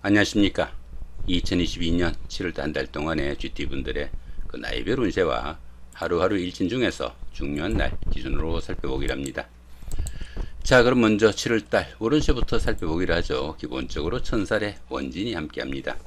안녕하십니까. 2022년 7월 한 달 동안의 GT분들의 그 나이별 운세와 하루하루 일진 중에서 중요한 날 기준으로 살펴보기로 합니다. 자, 그럼 먼저 7월달 월운세부터 살펴보기로 하죠. 기본적으로 천살에 원진이 함께합니다.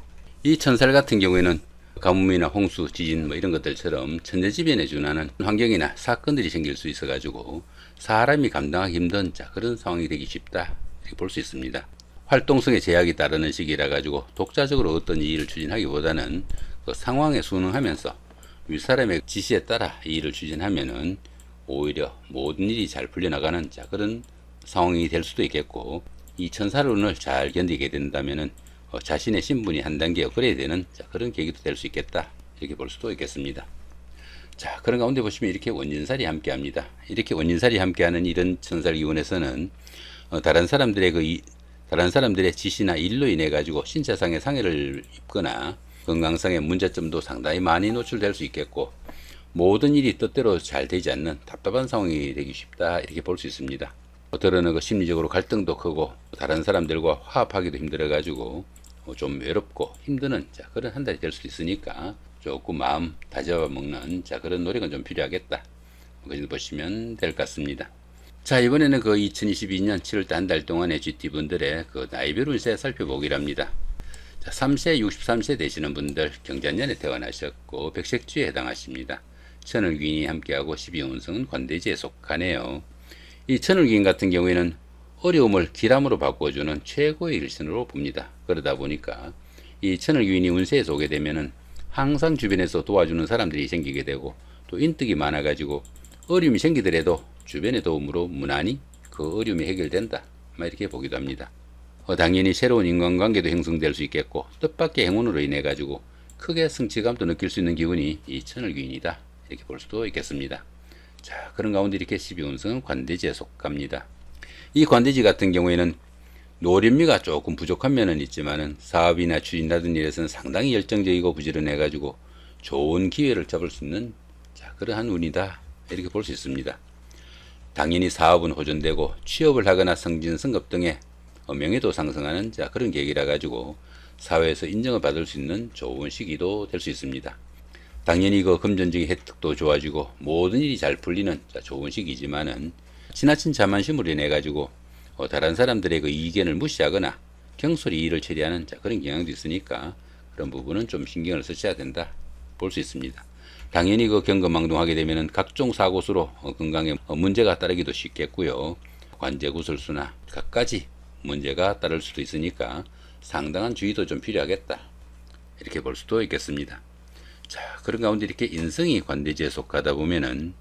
이 천살 같은 경우에는 가뭄이나 홍수, 지진 이런 것들처럼 천재지변에 준하는 환경이나 사건들이 생길 수 있어 가지고 사람이 감당하기 힘든 그런 상황이 되기 쉽다 이렇게 볼 수 있습니다. 활동성에 제약이 따르는 시기라 가지고 독자적으로 어떤 일을 추진하기보다는 그 상황에 순응하면서 윗사람의 지시에 따라 이 일을 추진하면은 오히려 모든 일이 잘 풀려나가는 그런 상황이 될 수도 있겠고, 이 천살운을 잘 견디게 된다면은 자신의 신분이 한 단계 업그레이드되는 그런 계기도 될 수 있겠다 이렇게 볼 수도 있겠습니다. 자, 그런 가운데 보시면 이렇게 원진살이 함께합니다. 이렇게 원진살이 함께하는 이런 천살 기운에서는 다른 사람들의 지시나 일로 인해 가지고 신체상의 상해를 입거나 건강상의 문제점도 상당히 많이 노출될 수 있겠고, 모든 일이 뜻대로 잘 되지 않는 답답한 상황이 되기 쉽다 이렇게 볼 수 있습니다. 때로는 심리적으로 갈등도 크고 다른 사람들과 화합하기도 힘들어 가지고 좀 외롭고 힘드는 그런 한 달이 될 수도 있으니까 조금 마음 다잡아 먹는 그런 노력은 좀 필요하겠다, 그 정도 보시면 될 것 같습니다. 자, 이번에는 그 2022년 7월 한 달 동안의 GT분들의 그 나이별 운세 살펴보기로 합니다. 자, 3세, 63세 되시는 분들, 경자년에 태어나셨고 백색주에 해당하십니다. 천을귀인이 함께하고 12운성은 관대지에 속하네요. 이 천을귀인 같은 경우에는 어려움을 기람으로 바꿔주는 최고의 일신으로 봅니다. 그러다 보니까 이 천을귀인이 운세에 오게 되면은 항상 주변에서 도와주는 사람들이 생기게 되고, 또 인덕이 많아가지고 어려움이 생기더라도 주변의 도움으로 무난히 그 어려움이 해결된다 이렇게 보기도 합니다. 당연히 새로운 인간관계도 형성될 수 있겠고, 뜻밖의 행운으로 인해 가지고 크게 성취감도 느낄 수 있는 기운이 이 천을귀인이다 이렇게 볼 수도 있겠습니다. 자, 그런 가운데 이렇게 12운성은 관대지에 속합니다. 이 관대지 같은 경우에는 노련미가 조금 부족한 면은 있지만은 사업이나 추진하던 일에서는 상당히 열정적이고 부지런해 가지고 좋은 기회를 잡을 수 있는 그러한 운이다 이렇게 볼 수 있습니다. 당연히 사업은 호전되고 취업을 하거나 승진, 승급 등의 명예도 상승하는 그런 계기라 가지고 사회에서 인정을 받을 수 있는 좋은 시기도 될 수 있습니다. 당연히 그 금전적인 혜택도 좋아지고 모든 일이 잘 풀리는 좋은 시기지만은 지나친 자만심으로 인해 가지고 다른 사람들의 그 의견을 무시하거나 경솔히 일을 처리하는 그런 경향도 있으니까 그런 부분은 좀 신경을 쓰셔야 된다 볼 수 있습니다. 당연히 그 경거망동하게 되면은 각종 사고수로 건강에 문제가 따르기도 쉽겠고요. 관제구설수나 갖가지 문제가 따를 수도 있으니까 상당한 주의도 좀 필요하겠다 이렇게 볼 수도 있겠습니다. 자, 그런 가운데 이렇게 인성이 관대지에 속하다 보면은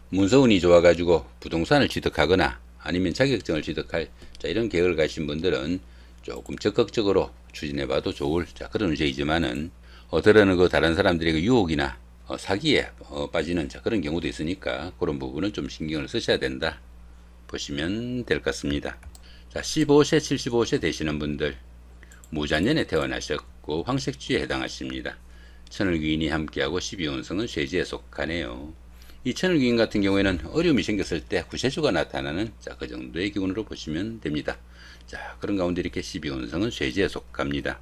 문서운이 좋아가지고 부동산을 취득하거나 아니면 자격증을 취득할 이런 계획을 가신 분들은 조금 적극적으로 추진해봐도 좋을 그런 운세이지만은 때로는 그 다른 사람들의 그 유혹이나 사기에 빠지는 그런 경우도 있으니까 그런 부분은 좀 신경을 쓰셔야 된다 보시면 될 것 같습니다. 자, 15세, 75세 되시는 분들, 무자년에 태어나셨고 황색주에 해당하십니다. 천을귀인이 함께하고 12운성은 쇠지에 속하네요. 이 천을귀인 같은 경우에는 어려움이 생겼을 때 구세주가 나타나는 그 정도의 기운으로 보시면 됩니다. 자, 그런 가운데 이렇게 12운성은 쇠지에 속합니다.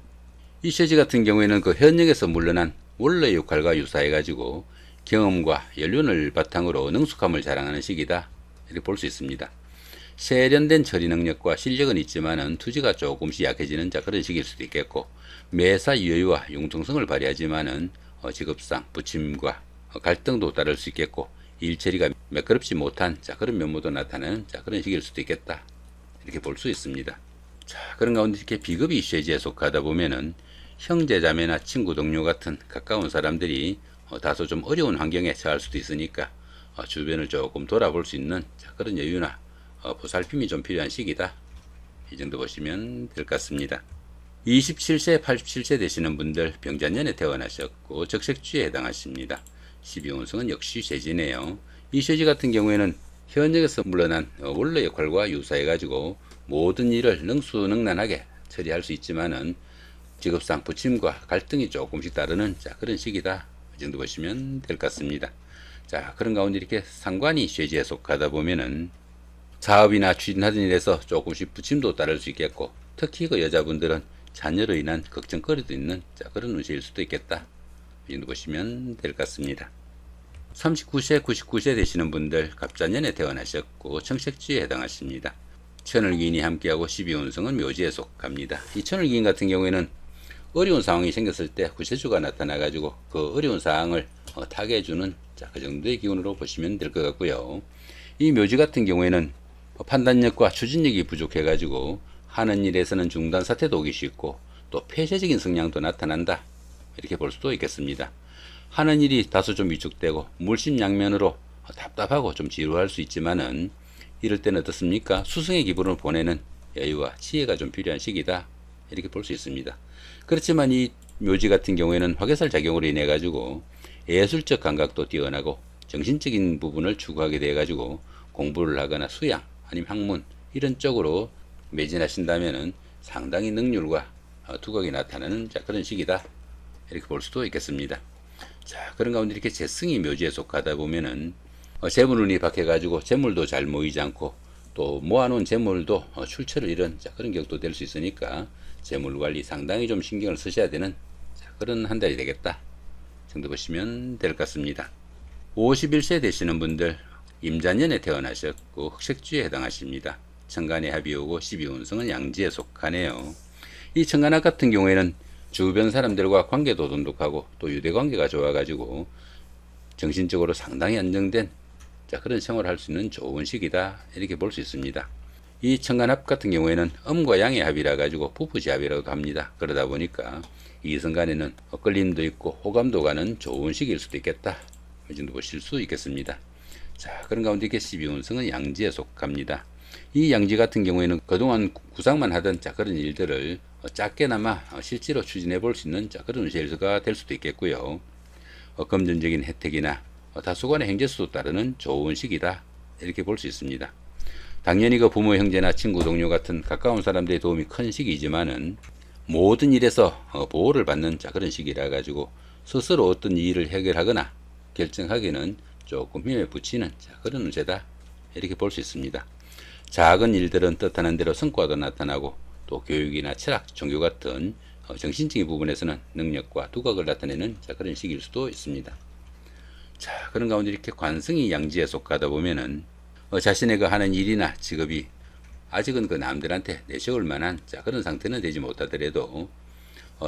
이 쇠지 같은 경우에는 그 현역에서 물러난 원래 역할과 유사해 가지고 경험과 연륜을 바탕으로 능숙함을 자랑하는 시기다 이렇게 볼 수 있습니다. 세련된 처리 능력과 실력은 있지만은 투지가 조금씩 약해지는 그런 시기일 수도 있겠고, 매사 유효와 융통성을 발휘하지만은 직업상 부침과 갈등도 따를 수 있겠고, 일처리가 매끄럽지 못한 그런 면모도 나타나는 그런 시기일 수도 있겠다 이렇게 볼 수 있습니다. 자, 그런 가운데 이렇게 비급이 쇠지에 속하다 보면은 형제자매나 친구 동료 같은 가까운 사람들이 다소 좀 어려운 환경에 처할 수도 있으니까 주변을 조금 돌아볼 수 있는 그런 여유나 보살핌이 좀 필요한 시기다 이 정도 보시면 될 것 같습니다. 27세, 87세 되시는 분들, 병자년에 태어나셨고 적색주에 해당하십니다. 12운성은 역시 쇠지네요. 이 쇠지 같은 경우에는 현역에서 물러난 원래 역할과 유사해 가지고 모든 일을 능수능란하게 처리할 수 있지만은 직업상 부침과 갈등이 조금씩 따르는 그런 시기다 이 정도 보시면 될 것 같습니다. 자, 그런 가운데 이렇게 상관이 쇠지에 속하다 보면은 사업이나 추진하던 일에서 조금씩 부침도 따를 수 있겠고, 특히 그 여자분들은 자녀로 인한 걱정거리도 있는 그런 운세일 수도 있겠다. 이 정도 보시면 될 것 같습니다. 39세, 99세 되시는 분들 갑자년에 태어나셨고 청색주에 해당하십니다. 천을기인이 함께하고 12운성은 묘지에 속합니다. 이 천을기인 같은 경우에는 어려운 상황이 생겼을 때 구세주가 나타나가지고 그 어려운 상황을 타개해주는 그 정도의 기운으로 보시면 될 것 같고요. 이 묘지 같은 경우에는 판단력과 추진력이 부족해가지고 하는 일에서는 중단 사태도 오기 쉽고 또 폐쇄적인 성향도 나타난다. 이렇게 볼 수도 있겠습니다. 하는 일이 다소 좀 위축되고 물심양면으로 답답하고 좀 지루할 수 있지만은 이럴 때는 어떻습니까? 수승의 기분을 보내는 여유와 지혜가 좀 필요한 시기다. 이렇게 볼 수 있습니다. 그렇지만 이 묘지 같은 경우에는 화개살 작용으로 인해 가지고 예술적 감각도 뛰어나고 정신적인 부분을 추구하게 돼 가지고 공부를 하거나 수양 아니면 학문 이런 쪽으로 매진하신다면은 상당히 능률과 두각이 나타나는 그런 시기다. 이렇게 볼 수도 있겠습니다. 자, 그런 가운데 이렇게 재성이 묘지에 속하다 보면은 재물운이 박해가지고 재물도 잘 모이지 않고 또 모아놓은 재물도 출처를 잃은 그런 격도 될 수 있으니까 재물 관리 상당히 좀 신경을 쓰셔야 되는 그런 한 달이 되겠다 정도 보시면 될 것 같습니다. 51세 되시는 분들 임자년에 태어나셨고 흑색주에 해당하십니다. 천간에 합이 오고 12운성은 양지에 속하네요. 이 천간합 같은 경우에는 주변 사람들과 관계도 돈독하고 또 유대관계가 좋아가지고 정신적으로 상당히 안정된 그런 생활을 할 수 있는 좋은 시기다. 이렇게 볼 수 있습니다. 이 천간합 같은 경우에는 음과 양의 합이라 가지고 부부지합이라고도 합니다. 그러다 보니까 이성 간에는 끌림도 있고 호감도 가는 좋은 시기일 수도 있겠다. 이 정도 보실 수 있겠습니다. 자, 그런 가운데 이렇게 12운성은 양지에 속합니다. 이 양지 같은 경우에는 그동안 구상만 하던 그런 일들을 작게나마 실제로 추진해 볼 수 있는 그런 운세가 될 수도 있겠고요. 금전적인 혜택이나 다소간의 행재수도 따르는 좋은 시기다. 이렇게 볼 수 있습니다. 당연히 그 부모, 형제나 친구, 동료 같은 가까운 사람들의 도움이 큰 시기이지만은 모든 일에서 보호를 받는 그런 시기라 가지고 스스로 어떤 일을 해결하거나 결정하기는 조금 힘에 부치는 그런 운세다. 이렇게 볼 수 있습니다. 작은 일들은 뜻하는 대로 성과도 나타나고 또 교육이나 철학, 종교 같은 정신적인 부분에서는 능력과 두각을 나타내는 그런 시기일 수도 있습니다. 자, 그런 가운데 이렇게 관성이 양지에 속하다 보면은 자신의 그 하는 일이나 직업이 아직은 그 남들한테 내세울 만한 그런 상태는 되지 못하더라도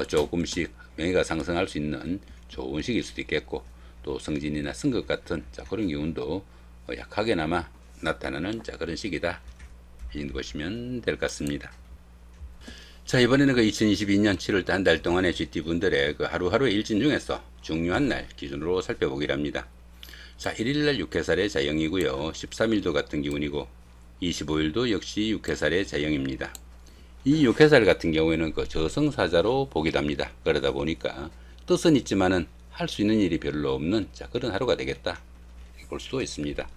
조금씩 명예가 상승할 수 있는 좋은 시기일 수도 있겠고 또 성진이나 승급 같은 그런 기운도 약하게나마 나타나는 그런 시기다. 이 정도 보시면 될 것 같습니다. 자, 이번에는 그 2022년 7월달 한 달 동안의 GT분들의 그 하루하루 일진 중에서 중요한 날 기준으로 살펴보기로 합니다. 자, 1일날 6회살의 자영이고요. 13일도 같은 기운이고 25일도 역시 6회살의 자영입니다. 이 6회살 같은 경우에는 그 저승사자로 보기도 합니다. 그러다 보니까 뜻은 있지만은 할 수 있는 일이 별로 없는 그런 하루가 되겠다. 이렇게 볼 수도 있습니다.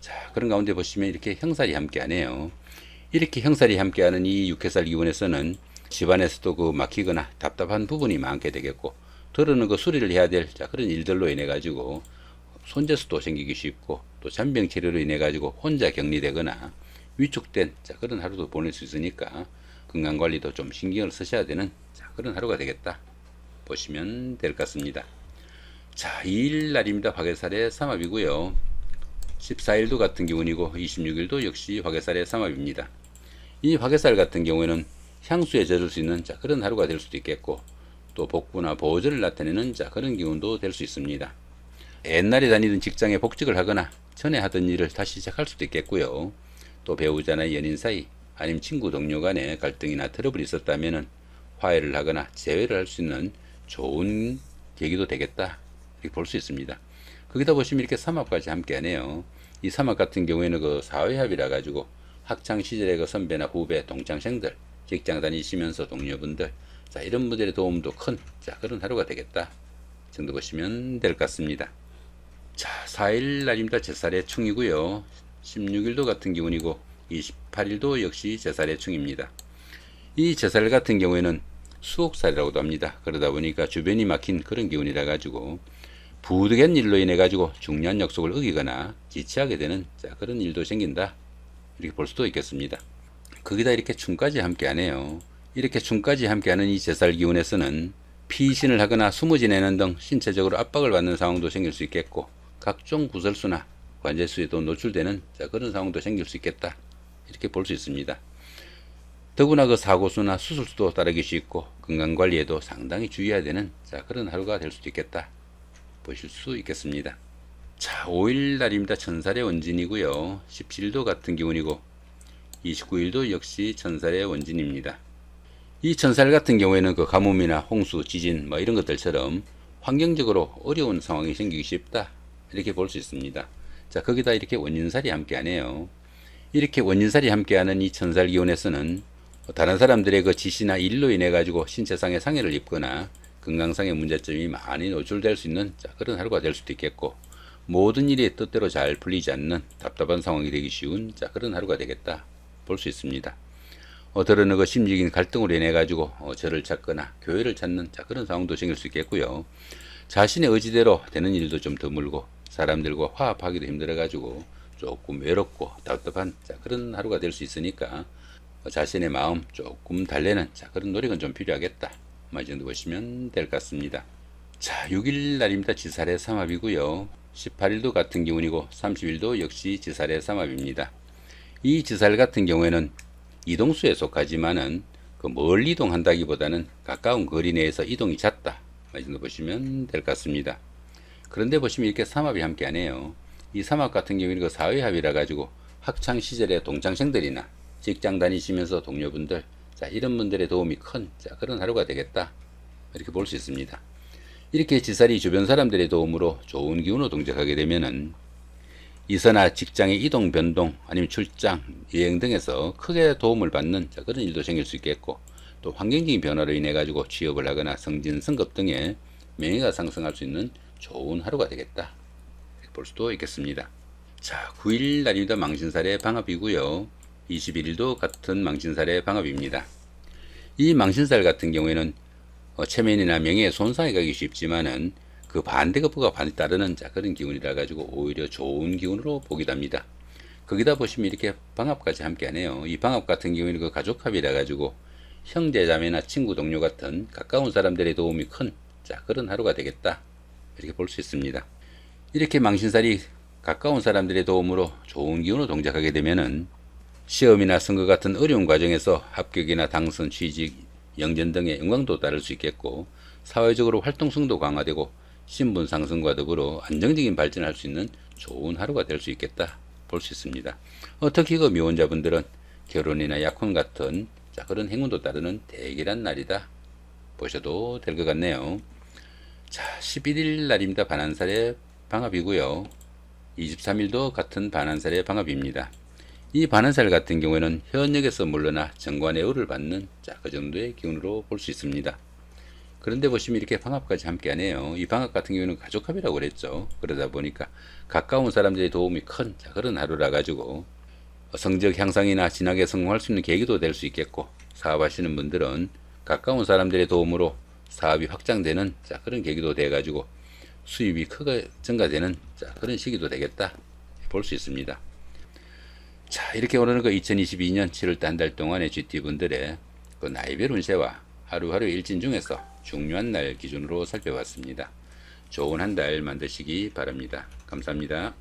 자, 그런 가운데 보시면 이렇게 형살이 함께하네요. 이렇게 형살이 함께하는 이 6회살 기운에서는 집안에서도 그 막히거나 답답한 부분이 많게 되겠고 들어는 그 수리를 해야 될 그런 일들로 인해 가지고 손재수도 생기기 쉽고 또 잔병 치료로 인해 가지고 혼자 격리되거나 위축된 그런 하루도 보낼 수 있으니까 건강관리도 좀 신경을 쓰셔야 되는 그런 하루가 되겠다 보시면 될 것 같습니다. 자, 2일 날입니다. 화개살의 삼합이고요. 14일도 같은 기운이고 26일도 역시 화개살의 삼합입니다. 이 화개살 같은 경우에는 향수에 젖을 수 있는 그런 하루가 될 수도 있겠고 또 복부나 보호절을 나타내는 그런 기운도 될 수 있습니다. 옛날에 다니던 직장에 복직을 하거나 전에 하던 일을 다시 시작할 수도 있겠고요. 또 배우자나 연인 사이 아니면 친구 동료 간에 갈등이나 트러블이 있었다면 화해를 하거나 재회를 할 수 있는 좋은 계기도 되겠다 이렇게 볼 수 있습니다. 거기다 보시면 이렇게 삼합까지 함께 하네요. 이 삼합 같은 경우에는 그 사회합이라 가지고 학창 시절의 그 선배나 후배, 동창생들, 직장 다니시면서 동료분들, 이런 분들의 도움도 큰 그런 하루가 되겠다 정도 보시면 될 것 같습니다. 자, 4일 날입니다. 제살의 충이고요. 16일도 같은 기운이고 28일도 역시 제살의 충입니다. 이 제살 같은 경우에는 수옥살이라고도 합니다. 그러다 보니까 주변이 막힌 그런 기운이라 가지고 부득이한 일로 인해 가지고 중요한 약속을 어기거나 지체하게 되는 그런 일도 생긴다 이렇게 볼 수도 있겠습니다. 거기다 이렇게 충까지 함께 하네요. 이렇게 춤까지 함께하는 이 제살 기운에서는 피신을 하거나 숨어 지내는 등 신체적으로 압박을 받는 상황도 생길 수 있겠고, 각종 구설수나 관제수에도 노출되는 그런 상황도 생길 수 있겠다, 이렇게 볼 수 있습니다. 더구나 그 사고수나 수술수도 따르기 쉽고 건강관리에도 상당히 주의해야 되는 그런 하루가 될 수도 있겠다 보실 수 있겠습니다. 자, 5일 날입니다. 천살의 원진이고요. 17도 같은 기운이고 29일도 역시 천살의 원진입니다. 이 천살 같은 경우에는 그 가뭄이나 홍수, 지진 이런 것들처럼 환경적으로 어려운 상황이 생기기 쉽다, 이렇게 볼 수 있습니다. 자, 거기다 이렇게 원진살이 함께하네요. 이렇게 원진살이 함께하는 이 천살 기운에서는 다른 사람들의 그 지시나 일로 인해 가지고 신체상의 상해를 입거나 건강상의 문제점이 많이 노출될 수 있는 그런 하루가 될 수도 있겠고, 모든 일이 뜻대로 잘 풀리지 않는 답답한 상황이 되기 쉬운 그런 하루가 되겠다 볼 수 있습니다. 어떤 그 심리적인 갈등으로 인해 가지고 절을 찾거나 교회를 찾는 그런 상황도 생길 수 있겠고요. 자신의 의지대로 되는 일도 좀 드물고 사람들과 화합하기도 힘들어 가지고 조금 외롭고 답답한 그런 하루가 될 수 있으니까 자신의 마음 조금 달래는 그런 노력은 좀 필요하겠다, 이 정도 보시면 될 것 같습니다. 자, 6일 날입니다. 지살의 삼합이고요. 18일도 같은 기운이고 30일도 역시 지살의 삼합입니다. 이 지살 같은 경우에는 이동수에 속하지만은 그 멀리 이동한다기보다는 가까운 거리 내에서 이동이 잦다, 이 정도 보시면 될 것 같습니다. 그런데 보시면 이렇게 삼합이 함께하네요. 이 삼합 같은 경우는 그 사회합이라 가지고 학창 시절의 동창생들이나 직장 다니시면서 동료분들, 이런 분들의 도움이 큰 그런 하루가 되겠다, 이렇게 볼 수 있습니다. 이렇게 지살이 주변 사람들의 도움으로 좋은 기운으로 동작하게 되면은 이사나 직장의 이동 변동 아니면 출장, 여행 등에서 크게 도움을 받는 그런 일도 생길 수 있겠고, 또 환경적인 변화로 인해 가지고 취업을 하거나 승진, 승급 등의 명예가 상승할 수 있는 좋은 하루가 되겠다, 이렇게 볼 수도 있겠습니다. 자, 9일 날입니다. 망신살의 방합이고요. 21일도 같은 망신살의 방합입니다. 이 망신살 같은 경우에는 체면이나 명예에 손상이 가기 쉽지만은 그 반대급부가 따르는 그런 기운이라 가지고 오히려 좋은 기운으로 보기도 합니다. 거기다 보시면 이렇게 방합까지 함께 하네요. 이 방합 같은 경우에는 그 가족합이라 가지고 형제 자매나 친구 동료 같은 가까운 사람들의 도움이 큰 그런 하루가 되겠다, 이렇게 볼 수 있습니다. 이렇게 망신살이 가까운 사람들의 도움으로 좋은 기운으로 동작하게 되면은 시험이나 선거 같은 어려운 과정에서 합격이나 당선, 취직, 영전 등의 영광도 따를 수 있겠고, 사회적으로 활동성도 강화되고 신분 상승과 더불어 안정적인 발전을 할 수 있는 좋은 하루가 될 수 있겠다 볼 수 있습니다. 특히 그 미혼자분들은 결혼이나 약혼 같은 그런 행운도 따르는 대길한 날이다 보셔도 될 것 같네요. 자, 11일 날입니다. 반한살의 방합이고요. 23일도 같은 반한살의 방합입니다. 이 반한살 같은 경우에는 현역에서 물러나 정관의 의를 받는 그 정도의 기운으로 볼 수 있습니다. 그런데 보시면 이렇게 방합까지 함께 하네요. 이 방합 같은 경우는 가족합이라고 그랬죠. 그러다 보니까 가까운 사람들의 도움이 큰 그런 하루라 가지고 성적 향상이나 진하게 성공할 수 있는 계기도 될 수 있겠고, 사업하시는 분들은 가까운 사람들의 도움으로 사업이 확장되는 그런 계기도 돼 가지고 수입이 크게 증가되는 그런 시기도 되겠다 볼 수 있습니다. 자, 이렇게 오늘은 그 2022년 7월달 한 달 동안의 GT분들의 그 나이별 운세와 하루하루 일진 중에서 중요한 날 기준으로 살펴봤습니다. 좋은 한 달 만드시기 바랍니다. 감사합니다.